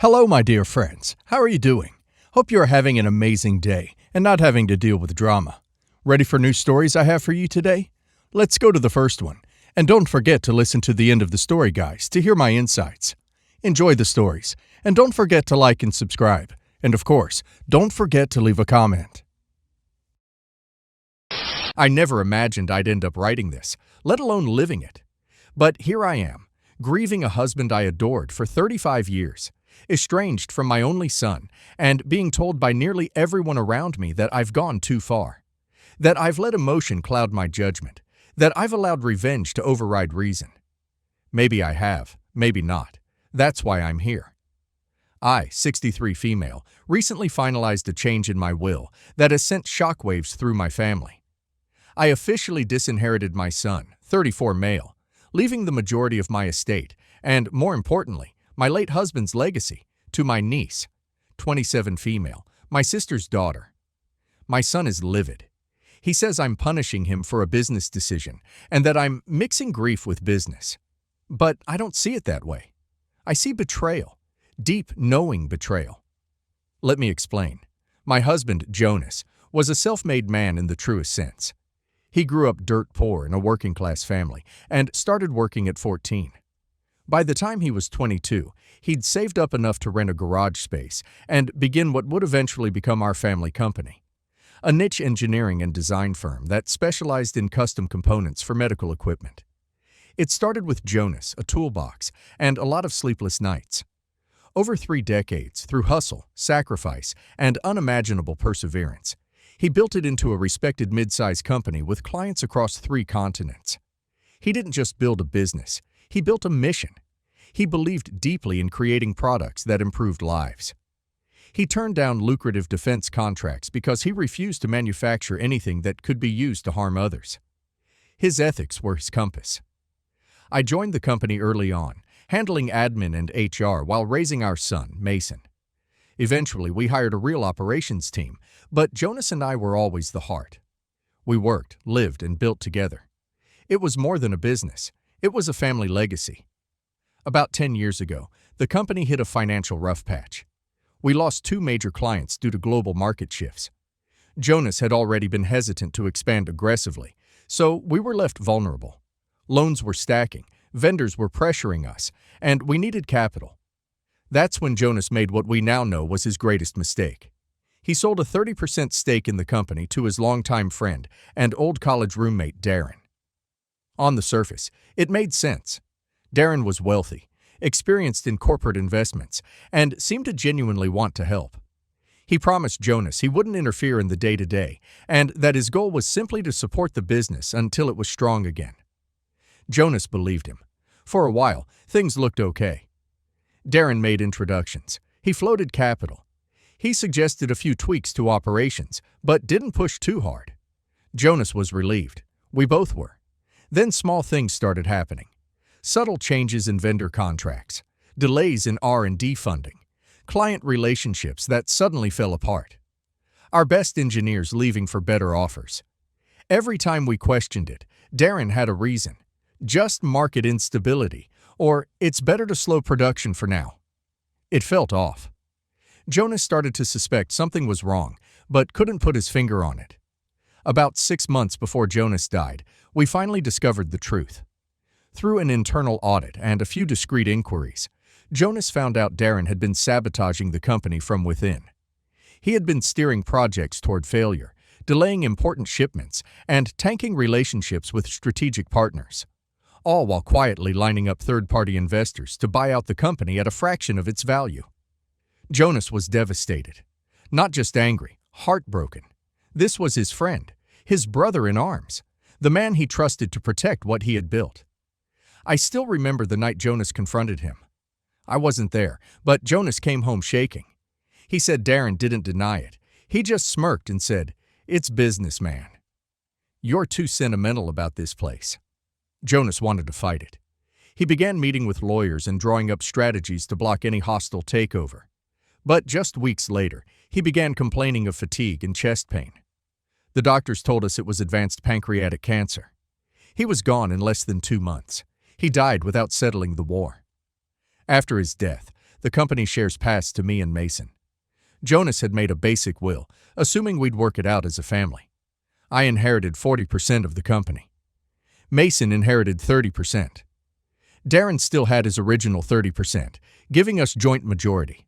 Hello, my dear friends. How are you doing? Hope you are having an amazing day and not having to deal with drama. Ready for new stories I have for you today? Let's go to the first one. And don't forget to listen to the end of the story, guys, to hear my insights. Enjoy the stories. And don't forget to like and subscribe. And of course, don't forget to leave a comment. I never imagined I'd end up writing this, let alone living it. But here I am, grieving a husband I adored for 35 years. Estranged from my only son, and being told by nearly everyone around me that I've gone too far, that I've let emotion cloud my judgment, that I've allowed revenge to override reason. Maybe I have, maybe not. That's why I'm here. I, 63 female, recently finalized a change in my will that has sent shockwaves through my family. I officially disinherited my son, 34 male, leaving the majority of my estate, and more importantly, my late husband's legacy, to my niece, 27 female, my sister's daughter. My son is livid. He says I'm punishing him for a business decision and that I'm mixing grief with business. But I don't see it that way. I see betrayal, deep, knowing betrayal. Let me explain. My husband, Jonas, was a self-made man in the truest sense. He grew up dirt poor in a working-class family and started working at 14. By the time he was 22, he'd saved up enough to rent a garage space and begin what would eventually become our family company, a niche engineering and design firm that specialized in custom components for medical equipment. It started with Jonas, a toolbox, and a lot of sleepless nights. Over 3 decades, through hustle, sacrifice, and unimaginable perseverance, he built it into a respected mid-sized company with clients across 3 continents. He didn't just build a business. He built a mission. He believed deeply in creating products that improved lives. He turned down lucrative defense contracts because he refused to manufacture anything that could be used to harm others. His ethics were his compass. I joined the company early on, handling admin and HR while raising our son, Mason. Eventually, we hired a real operations team, but Jonas and I were always the heart. We worked, lived, and built together. It was more than a business. It was a family legacy. About 10 years ago, the company hit a financial rough patch. We lost 2 major clients due to global market shifts. Jonas had already been hesitant to expand aggressively, so we were left vulnerable. Loans were stacking, vendors were pressuring us, and we needed capital. That's when Jonas made what we now know was his greatest mistake. He sold a 30% stake in the company to his longtime friend and old college roommate, Darren. On the surface, it made sense. Darren was wealthy, experienced in corporate investments, and seemed to genuinely want to help. He promised Jonas he wouldn't interfere in the day-to-day, and that his goal was simply to support the business until it was strong again. Jonas believed him. For a while, things looked okay. Darren made introductions. He floated capital. He suggested a few tweaks to operations, but didn't push too hard. Jonas was relieved. We both were. Then small things started happening. Subtle changes in vendor contracts, delays in R&D funding, client relationships that suddenly fell apart. Our best engineers leaving for better offers. Every time we questioned it, Darren had a reason. Just market instability, or it's better to slow production for now. It felt off. Jonas started to suspect something was wrong, but couldn't put his finger on it. About 6 months before Jonas died, we finally discovered the truth. Through an internal audit and a few discreet inquiries, Jonas found out Darren had been sabotaging the company from within. He had been steering projects toward failure, delaying important shipments, and tanking relationships with strategic partners, all while quietly lining up third-party investors to buy out the company at a fraction of its value. Jonas was devastated, not just angry, heartbroken. This was his friend, his brother in arms, the man he trusted to protect what he had built. I still remember the night Jonas confronted him. I wasn't there, but Jonas came home shaking. He said Darren didn't deny it. He just smirked and said, "It's business, man. You're too sentimental about this place." Jonas wanted to fight it. He began meeting with lawyers and drawing up strategies to block any hostile takeover. But just weeks later, he began complaining of fatigue and chest pain. The doctors told us it was advanced pancreatic cancer. He was gone in less than 2 months. He died without settling the war. After his death, the company shares passed to me and Mason. Jonas had made a basic will, assuming we'd work it out as a family. I inherited 40% of the company. Mason inherited 30%. Darren still had his original 30%, giving us joint majority.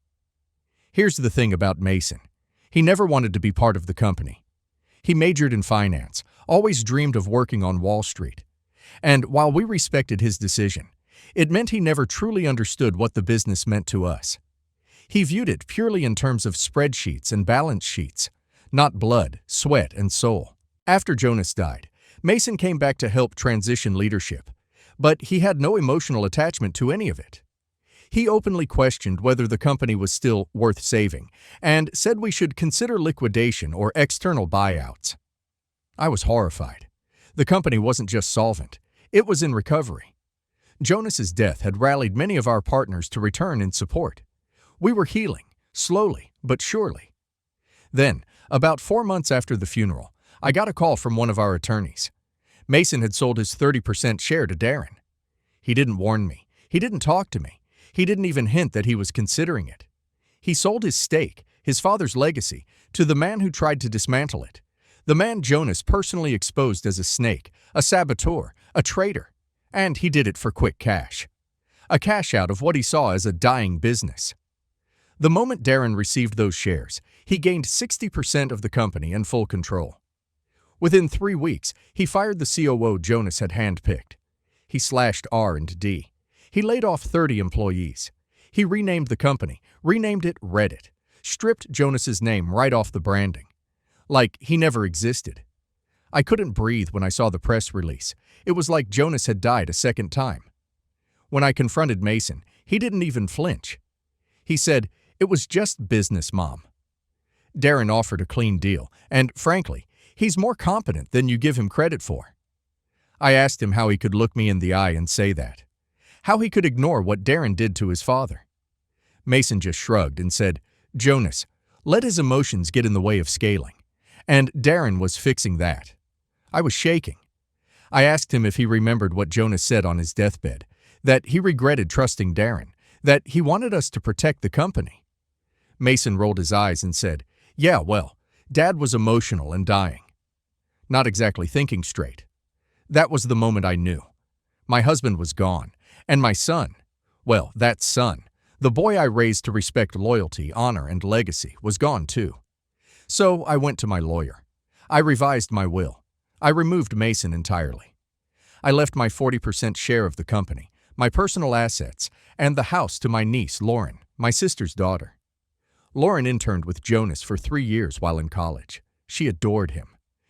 Here's the thing about Mason. He never wanted to be part of the company. He majored in finance, always dreamed of working on Wall Street. And while we respected his decision, it meant he never truly understood what the business meant to us. He viewed it purely in terms of spreadsheets and balance sheets, not blood, sweat, and soul. After Jonas died, Mason came back to help transition leadership, but he had no emotional attachment to any of it. He openly questioned whether the company was still worth saving and said we should consider liquidation or external buyouts. I was horrified. The company wasn't just solvent, it was in recovery. Jonas's death had rallied many of our partners to return in support. We were healing, slowly but surely. Then, about 4 months after the funeral, I got a call from one of our attorneys. Mason had sold his 30% share to Darren. He didn't warn me. He didn't talk to me. He didn't even hint that he was considering it. He sold his stake, his father's legacy, to the man who tried to dismantle it. The man Jonas personally exposed as a snake, a saboteur, a traitor. And he did it for quick cash. A cash out of what he saw as a dying business. The moment Darren received those shares, he gained 60% of the company and full control. Within 3 weeks, he fired the COO Jonas had handpicked. He slashed R&D. He laid off 30 employees. He renamed the company, renamed it Reddit, stripped Jonas's name right off the branding. Like he never existed. I couldn't breathe when I saw the press release. It was like Jonas had died a second time. When I confronted Mason, he didn't even flinch. He said, "It was just business, Mom." Darren offered a clean deal, and frankly, he's more competent than you give him credit for. I asked him how he could look me in the eye and say that. How he could ignore what Darren did to his father. Mason just shrugged and said, "Jonas, let his emotions get in the way of scaling." And Darren was fixing that. I was shaking. I asked him if he remembered what Jonas said on his deathbed, that he regretted trusting Darren, that he wanted us to protect the company. Mason rolled his eyes and said, "Yeah, well, Dad was emotional and dying." Not exactly thinking straight. That was the moment I knew. My husband was gone, and my son, well, that son, the boy I raised to respect loyalty, honor, and legacy, was gone too. So I went to my lawyer. I revised my will. I removed Mason entirely. I left my 40% share of the company, my personal assets, and the house to my niece, Lauren, my sister's daughter. Lauren interned with Jonas for 3 years while in college. She adored him.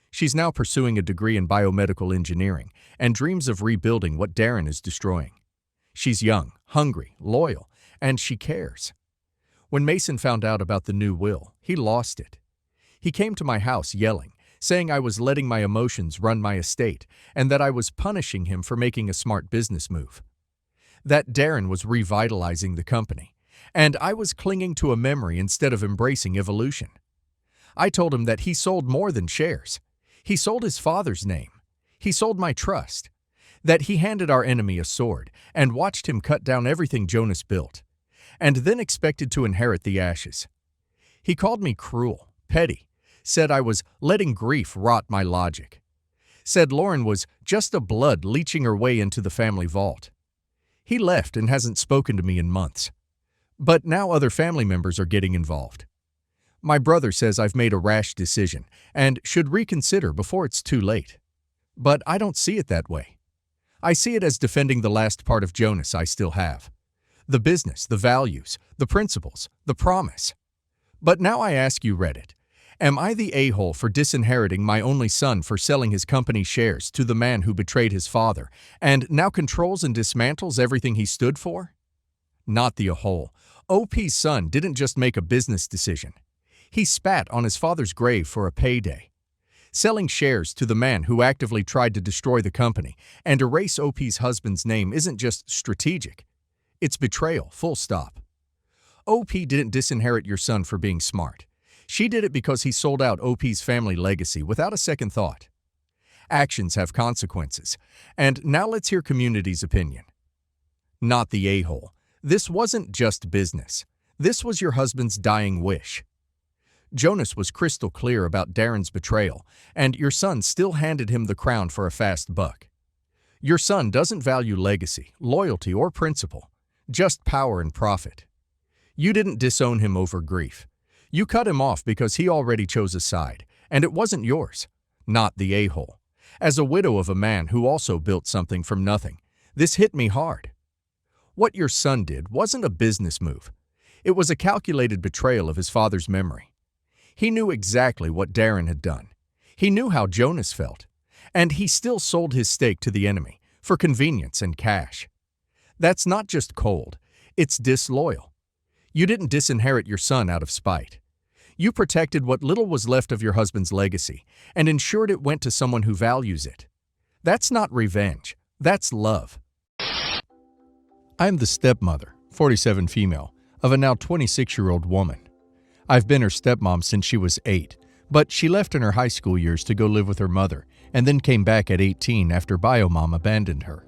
She's now pursuing a degree in biomedical engineering and dreams of rebuilding what Darren is destroying. She's young, hungry, loyal, and she cares. When Mason found out about the new will, he lost it. He came to my house yelling, saying I was letting my emotions run my estate and that I was punishing him for making a smart business move. That Darren was revitalizing the company, and I was clinging to a memory instead of embracing evolution. I told him that he sold more than shares. He sold his father's name. He sold my trust. That he handed our enemy a sword and watched him cut down everything Jonas built, and then expected to inherit the ashes. He called me cruel, petty, said I was letting grief rot my logic. Said Lauren was just a blood leaching her way into the family vault. He left and hasn't spoken to me in months. But now other family members are getting involved. My brother says I've made a rash decision and should reconsider before it's too late. But I don't see it that way. I see it as defending the last part of Jonas I still have. The business, the values, the principles, the promise. But now I ask you, Reddit, am I the a-hole for disinheriting my only son for selling his company shares to the man who betrayed his father and now controls and dismantles everything he stood for? Not the a-hole. OP's son didn't just make a business decision. He spat on his father's grave for a payday. Selling shares to the man who actively tried to destroy the company and erase OP's husband's name isn't just strategic. It's betrayal, full stop. OP didn't disinherit your son for being smart. She did it because he sold out OP's family legacy without a second thought. Actions have consequences. And now let's hear community's opinion. Not the a-hole. This wasn't just business. This was your husband's dying wish. Jonas was crystal clear about Darren's betrayal, and your son still handed him the crown for a fast buck. Your son doesn't value legacy, loyalty, or principle, just power and profit. You didn't disown him over grief. You cut him off because he already chose a side, and it wasn't yours, not the a-hole. As a widow of a man who also built something from nothing, this hit me hard. What your son did wasn't a business move. It was a calculated betrayal of his father's memory. He knew exactly what Darren had done. He knew how Jonas felt. And he still sold his stake to the enemy for convenience and cash. That's not just cold, it's disloyal. You didn't disinherit your son out of spite. You protected what little was left of your husband's legacy and ensured it went to someone who values it. That's not revenge, that's love. I am the stepmother, 47 female, of a now 26-year-old woman. I've been her stepmom since she was 8, but she left in her high school years to go live with her mother and then came back at 18 after biomom abandoned her.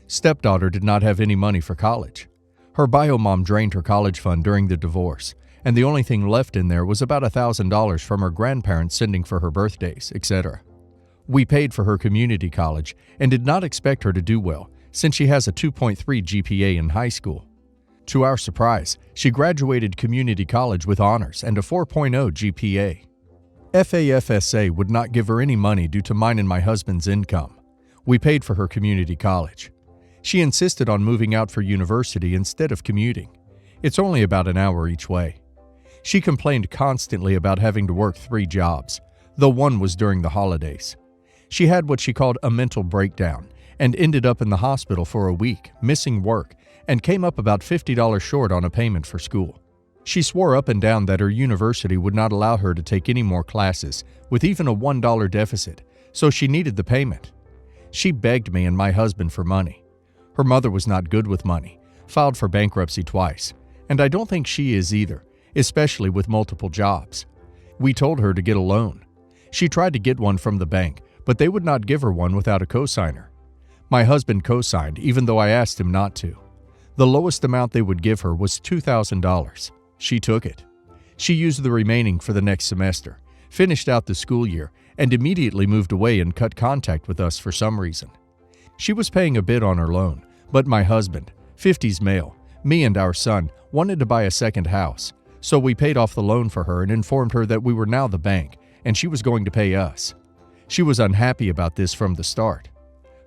Stepdaughter did not have any money for college. Her biomom drained her college fund during the divorce, and the only thing left in there was about $1,000 from her grandparents sending for her birthdays, etc. We paid for her community college and did not expect her to do well since she has a 2.3 GPA in high school. To our surprise, she graduated community college with honors and a 4.0 GPA. FAFSA would not give her any money due to mine and my husband's income. We paid for her community college. She insisted on moving out for university instead of commuting. It's only about an hour each way. She complained constantly about having to work 3 jobs, though one was during the holidays. She had what she called a mental breakdown and ended up in the hospital for a week, missing work, and came up about $50 short on a payment for school. She swore up and down that her university would not allow her to take any more classes, with even a $1 deficit, so she needed the payment. She begged me and my husband for money. Her mother was not good with money, filed for bankruptcy twice, and I don't think she is either, especially with multiple jobs. We told her to get a loan. She tried to get one from the bank, but they would not give her one without a cosigner. My husband co-signed, even though I asked him not to. The lowest amount they would give her was $2,000. She took it. She used the remaining for the next semester, finished out the school year, and immediately moved away and cut contact with us for some reason. She was paying a bit on her loan, but my husband, 50s male, me and our son, wanted to buy a second house, so we paid off the loan for her and informed her that we were now the bank and she was going to pay us. She was unhappy about this from the start.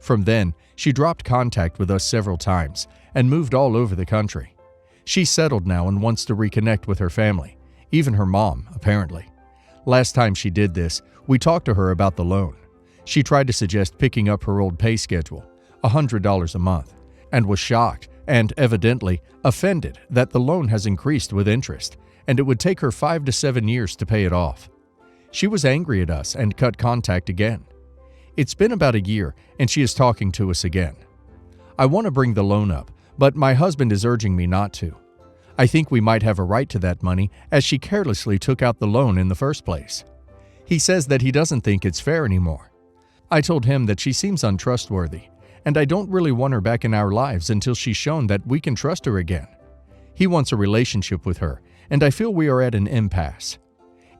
From then, she dropped contact with us several times and moved all over the country. She's settled now and wants to reconnect with her family, even her mom, apparently. Last time she did this, we talked to her about the loan. She tried to suggest picking up her old pay schedule, $100 a month, and was shocked and, evidently, offended that the loan has increased with interest, and it would take her 5 to 7 years to pay it off. She was angry at us and cut contact again. It's been about a year, and she is talking to us again. I want to bring the loan up, but my husband is urging me not to. I think we might have a right to that money as she carelessly took out the loan in the first place. He says that he doesn't think it's fair anymore. I told him that she seems untrustworthy, and I don't really want her back in our lives until she's shown that we can trust her again. He wants a relationship with her, and I feel we are at an impasse.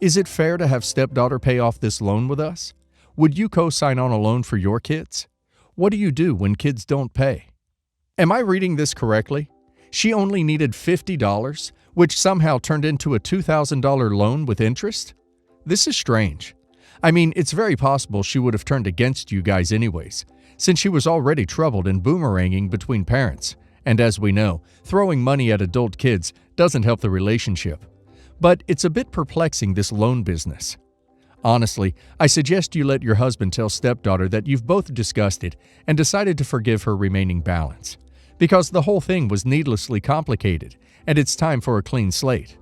Is it fair to have stepdaughter pay off this loan with us? Would you co-sign on a loan for your kids? What do you do when kids don't pay? Am I reading this correctly? She only needed $50, which somehow turned into a $2,000 loan with interest? This is strange. I mean, it's very possible she would have turned against you guys anyways, since she was already troubled and boomeranging between parents. And as we know, throwing money at adult kids doesn't help the relationship. But it's a bit perplexing, this loan business. Honestly, I suggest you let your husband tell stepdaughter that you've both discussed it and decided to forgive her remaining balance, because the whole thing was needlessly complicated and it's time for a clean slate.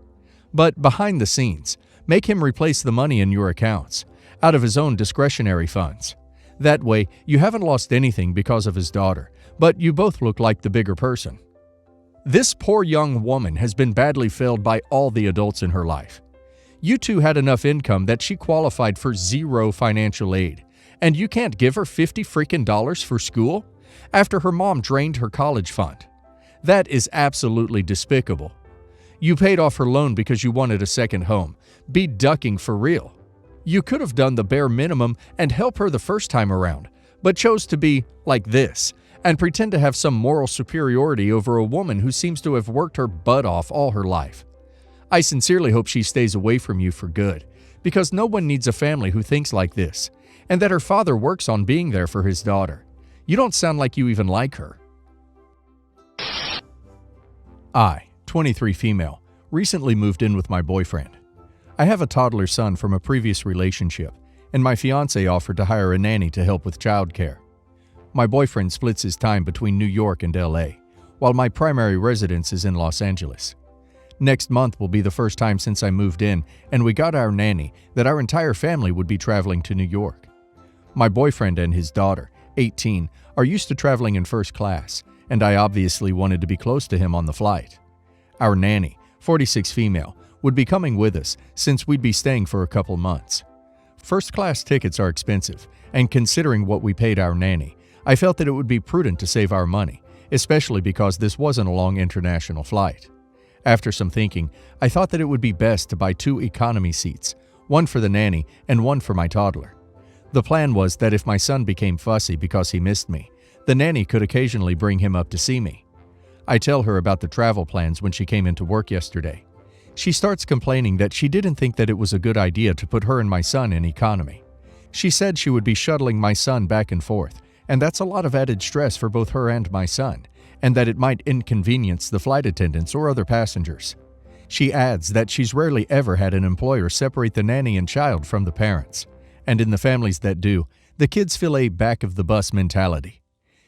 But behind the scenes, make him replace the money in your accounts, out of his own discretionary funds. That way, you haven't lost anything because of his daughter, but you both look like the bigger person. This poor young woman has been badly failed by all the adults in her life. You two had enough income that she qualified for 0 financial aid, and you can't give her $50 freaking for school after her mom drained her college fund. That is absolutely despicable. You paid off her loan because you wanted a second home. Be ducking for real. You could have done the bare minimum and help her the first time around, but chose to be like this and pretend to have some moral superiority over a woman who seems to have worked her butt off all her life. I sincerely hope she stays away from you for good, because no one needs a family who thinks like this, and that her father works on being there for his daughter. You don't sound like you even like her. I, 23 female, recently moved in with my boyfriend. I have a toddler son from a previous relationship, and my fiancé offered to hire a nanny to help with childcare. My boyfriend splits his time between New York and LA, while my primary residence is in Los Angeles. Next month will be the first time since I moved in and we got our nanny that our entire family would be traveling to New York. My boyfriend and his daughter, 18, are used to traveling in first class, and I obviously wanted to be close to him on the flight. Our nanny, 46 female, would be coming with us since we'd be staying for a couple months. First-class tickets are expensive, and considering what we paid our nanny, I felt that it would be prudent to save our money, especially because this wasn't a long international flight. After some thinking, I thought that it would be best to buy 2 economy seats, one for the nanny and one for my toddler. The plan was that if my son became fussy because he missed me, the nanny could occasionally bring him up to see me. I tell her about the travel plans when she came into work yesterday. She starts complaining that she didn't think that it was a good idea to put her and my son in economy. She said she would be shuttling my son back and forth, and that's a lot of added stress for both her and my son, and that it might inconvenience the flight attendants or other passengers. She adds that she's rarely ever had an employer separate the nanny and child from the parents, and in the families that do, the kids feel a back-of-the-bus mentality.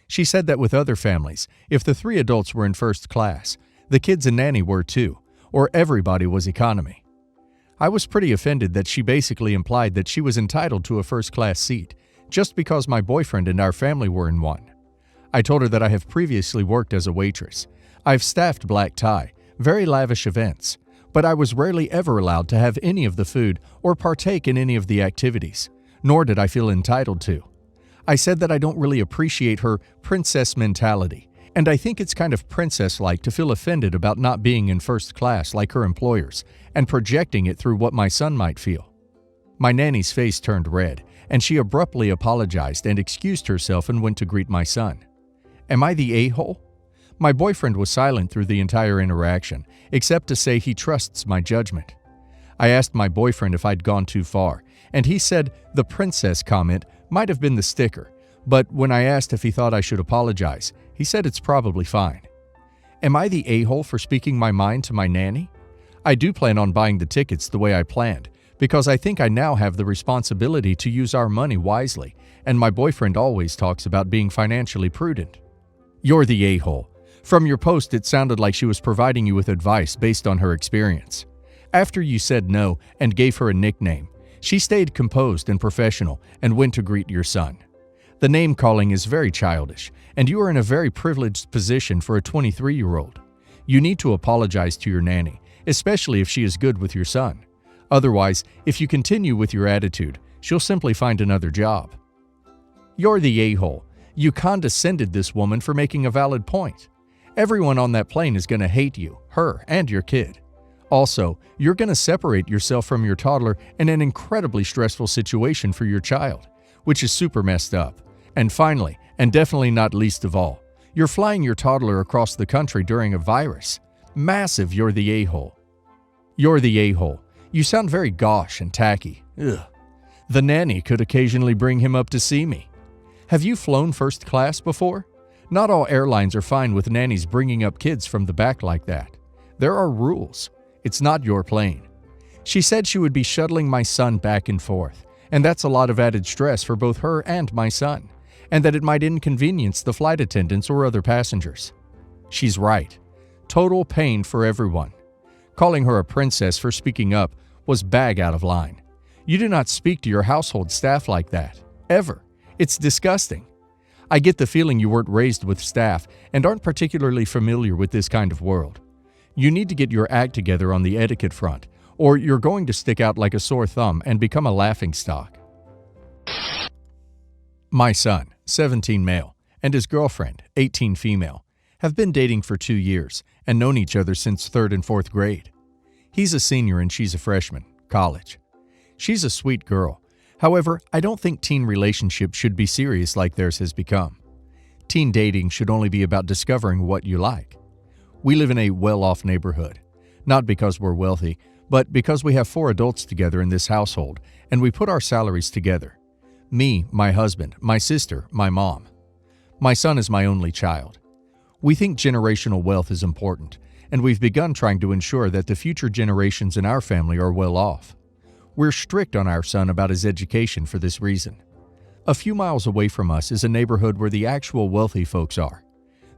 She said that with other families, if the 3 adults were in first class, the kids and nanny were too, or everybody was economy. I was pretty offended that she basically implied that she was entitled to a first-class seat just because my boyfriend and our family were in one. I told her that I have previously worked as a waitress. I've staffed black tie, very lavish events, but I was rarely ever allowed to have any of the food or partake in any of the activities, nor did I feel entitled to. I said that I don't really appreciate her princess mentality, and I think it's kind of princess-like to feel offended about not being in first class like her employers and projecting it through what my son might feel. My nanny's face turned red, and she abruptly apologized and excused herself and went to greet my son. Am I the a-hole? My boyfriend was silent through the entire interaction, except to say he trusts my judgment. I asked my boyfriend if I'd gone too far, and he said the princess comment might have been the sticker, but when I asked if he thought I should apologize, he said it's probably fine. Am I the a-hole for speaking my mind to my nanny? I do plan on buying the tickets the way I planned, because I think I now have the responsibility to use our money wisely, and my boyfriend always talks about being financially prudent. You're the a-hole. From your post, it sounded like she was providing you with advice based on her experience. After you said no and gave her a nickname, she stayed composed and professional and went to greet your son. The name-calling is very childish, and you are in a very privileged position for a 23-year-old. You need to apologize to your nanny, especially if she is good with your son. Otherwise, if you continue with your attitude, she'll simply find another job. You're the a-hole. You condescended this woman for making a valid point. Everyone on that plane is going to hate you, her, and your kid. Also, you're going to separate yourself from your toddler in an incredibly stressful situation for your child, which is super messed up. And finally, and definitely not least of all, you're flying your toddler across the country during a virus. Massive, you're the a-hole. You're the a-hole. You sound very gauche and tacky. Ugh. The nanny could occasionally bring him up to see me. Have you flown first class before? Not all airlines are fine with nannies bringing up kids from the back like that. There are rules. It's not your plane. She said she would be shuttling my son back and forth, and that's a lot of added stress for both her and my son, and that it might inconvenience the flight attendants or other passengers. She's right. Total pain for everyone. Calling her a princess for speaking up was bag out of line. You do not speak to your household staff like that, ever. It's disgusting. I get the feeling you weren't raised with staff and aren't particularly familiar with this kind of world. You need to get your act together on the etiquette front, or you're going to stick out like a sore thumb and become a laughingstock. My son, 17 male, and his girlfriend, 18 female, have been dating for 2 years and known each other since 3rd and 4th grade. He's a senior and she's a freshman, college. She's a sweet girl. However, I don't think teen relationships should be serious like theirs has become. Teen dating should only be about discovering what you like. We live in a well-off neighborhood, not because we're wealthy, but because we have 4 adults together in this household and we put our salaries together. Me, my husband, my sister, my mom. My son is my only child. We think generational wealth is important, and we've begun trying to ensure that the future generations in our family are well off. We're strict on our son about his education for this reason. A few miles away from us is a neighborhood where the actual wealthy folks are.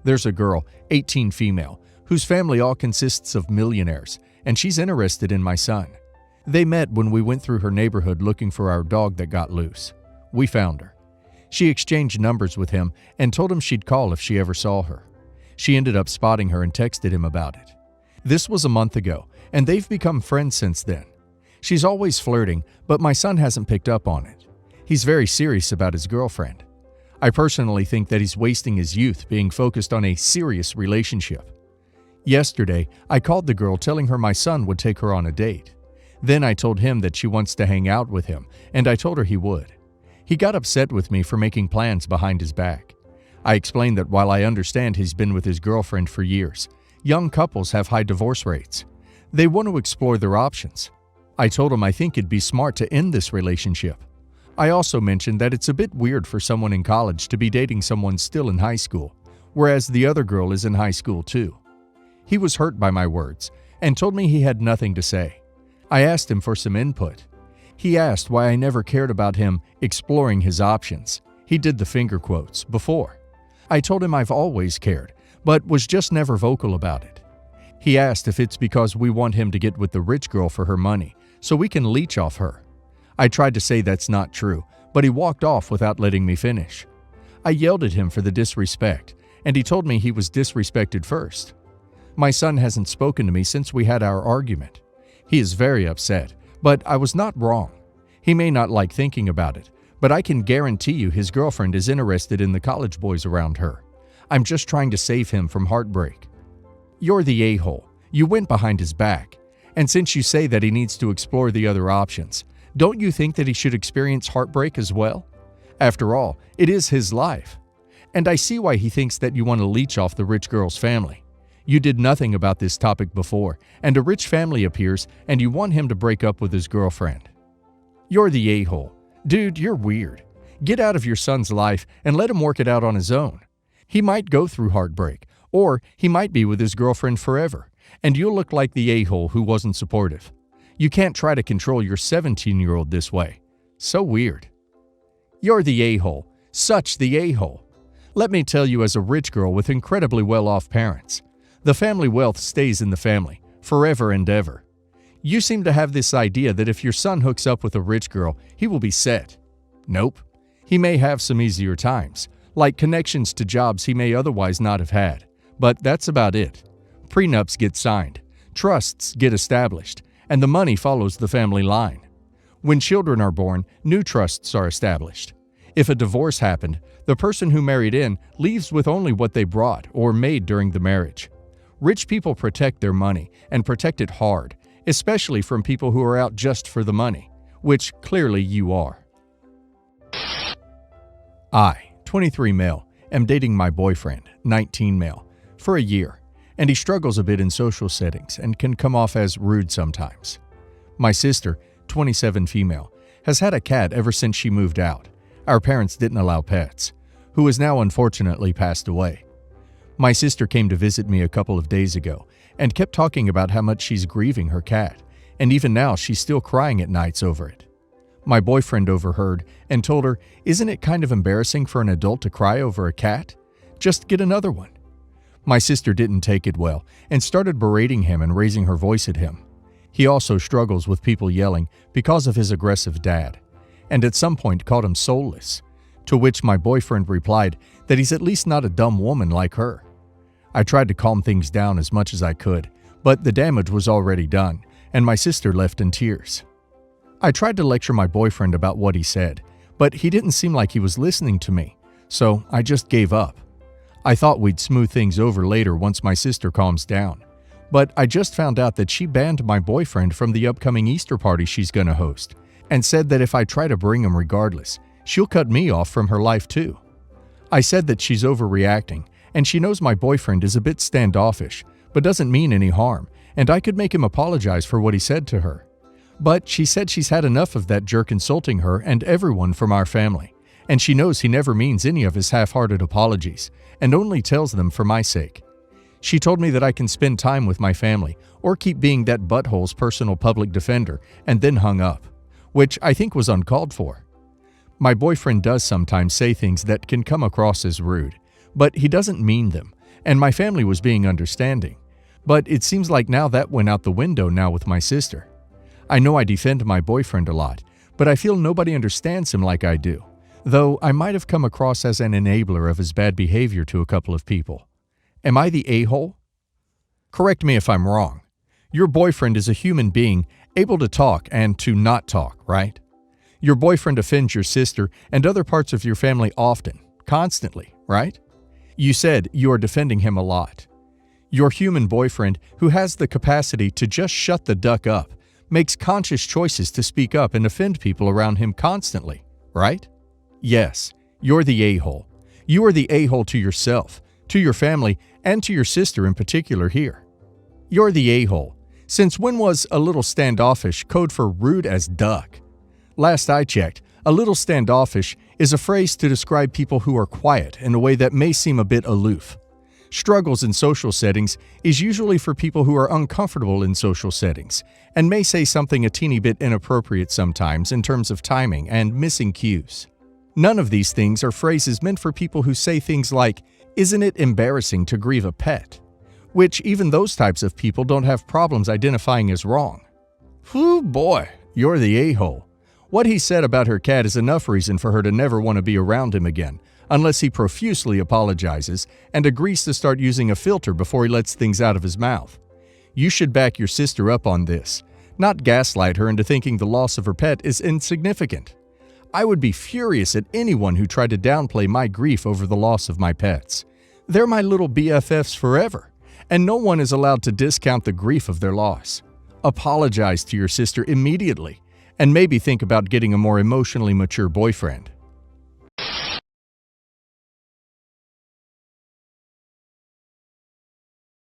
There's a girl, 18 female, whose family all consists of millionaires, and she's interested in my son. They met when we went through her neighborhood looking for our dog that got loose. We found her. She exchanged numbers with him and told him she'd call if she ever saw her. She ended up spotting her and texted him about it. This was a month ago, and they've become friends since then. She's always flirting, but my son hasn't picked up on it. He's very serious about his girlfriend. I personally think that he's wasting his youth being focused on a serious relationship. Yesterday, I called the girl telling her my son would take her on a date. Then I told him that she wants to hang out with him, and I told her he would. He got upset with me for making plans behind his back. I explained that while I understand he's been with his girlfriend for years, young couples have high divorce rates. They want to explore their options. I told him I think it'd be smart to end this relationship. I also mentioned that it's a bit weird for someone in college to be dating someone still in high school, whereas the other girl is in high school too. He was hurt by my words and told me he had nothing to say. I asked him for some input. He asked why I never cared about him exploring his options. He did the finger quotes before. I told him I've always cared, but was just never vocal about it. He asked if it's because we want him to get with the rich girl for her money, so we can leech off her. I tried to say that's not true, but he walked off without letting me finish. I yelled at him for the disrespect, and he told me he was disrespected first. My son hasn't spoken to me since we had our argument. He is very upset, but I was not wrong. He may not like thinking about it, but I can guarantee you his girlfriend is interested in the college boys around her. I'm just trying to save him from heartbreak. You're the a-hole. You went behind his back. And since you say that he needs to explore the other options, don't you think that he should experience heartbreak as well? After all, it is his life. And I see why he thinks that you want to leech off the rich girl's family. You did nothing about this topic before, and a rich family appears, and you want him to break up with his girlfriend. You're the a-hole. Dude, you're weird. Get out of your son's life and let him work it out on his own. He might go through heartbreak, or he might be with his girlfriend forever, and you'll look like the a-hole who wasn't supportive. You can't try to control your 17-year-old this way. So weird. You're the a-hole. Such the a-hole. Let me tell you, as a rich girl with incredibly well-off parents, the family wealth stays in the family, forever and ever. You seem to have this idea that if your son hooks up with a rich girl, he will be set. Nope. He may have some easier times, like connections to jobs he may otherwise not have had, but that's about it. Prenups get signed, trusts get established, and the money follows the family line. When children are born, new trusts are established. If a divorce happened, the person who married in leaves with only what they brought or made during the marriage. Rich people protect their money, and protect it hard, especially from people who are out just for the money, which clearly you are. I, 23 male, am dating my boyfriend, 19 male, for a year, and he struggles a bit in social settings and can come off as rude sometimes. My sister, 27 female, has had a cat ever since she moved out. Our parents didn't allow pets, who has now unfortunately passed away. My sister came to visit me a couple of days ago and kept talking about how much she's grieving her cat, and even now she's still crying at nights over it. My boyfriend overheard and told her, "Isn't it kind of embarrassing for an adult to cry over a cat? Just get another one." My sister didn't take it well and started berating him and raising her voice at him. He also struggles with people yelling because of his aggressive dad, and at some point called him soulless, to which my boyfriend replied that he's at least not a dumb woman like her. I tried to calm things down as much as I could, but the damage was already done, and my sister left in tears. I tried to lecture my boyfriend about what he said, but he didn't seem like he was listening to me, so I just gave up. I thought we'd smooth things over later once my sister calms down. But I just found out that she banned my boyfriend from the upcoming Easter party she's gonna host, and said that if I try to bring him regardless, she'll cut me off from her life too. I said that she's overreacting, and she knows my boyfriend is a bit standoffish, but doesn't mean any harm, and I could make him apologize for what he said to her. But she said she's had enough of that jerk insulting her and everyone from our family, and she knows he never means any of his half-hearted apologies, and only tells them for my sake. She told me that I can spend time with my family, or keep being that butthole's personal public defender, and then hung up, which I think was uncalled for. My boyfriend does sometimes say things that can come across as rude, but he doesn't mean them, and my family was being understanding. But it seems like now that went out the window now with my sister. I know I defend my boyfriend a lot, but I feel nobody understands him like I do, though I might have come across as an enabler of his bad behavior to a couple of people. Am I the a-hole? Correct me if I'm wrong. Your boyfriend is a human being, able to talk and to not talk, right? Your boyfriend offends your sister and other parts of your family often, constantly, right? You said you are defending him a lot. Your human boyfriend, who has the capacity to just shut the duck up, makes conscious choices to speak up and offend people around him constantly, right? Yes, you're the a-hole. You are the a-hole to yourself, to your family, and to your sister in particular here. You're the a-hole. Since when was a little standoffish code for rude as duck? Last I checked, a little standoffish is a phrase to describe people who are quiet in a way that may seem a bit aloof. Struggles in social settings is usually for people who are uncomfortable in social settings and may say something a teeny bit inappropriate sometimes in terms of timing and missing cues. None of these things are phrases meant for people who say things like, "Isn't it embarrassing to grieve a pet?" Which even those types of people don't have problems identifying as wrong. Whew boy, you're the a-hole. What he said about her cat is enough reason for her to never want to be around him again, unless he profusely apologizes and agrees to start using a filter before he lets things out of his mouth. You should back your sister up on this, not gaslight her into thinking the loss of her pet is insignificant. I would be furious at anyone who tried to downplay my grief over the loss of my pets. They're my little BFFs forever, and no one is allowed to discount the grief of their loss. Apologize to your sister immediately, and maybe think about getting a more emotionally mature boyfriend.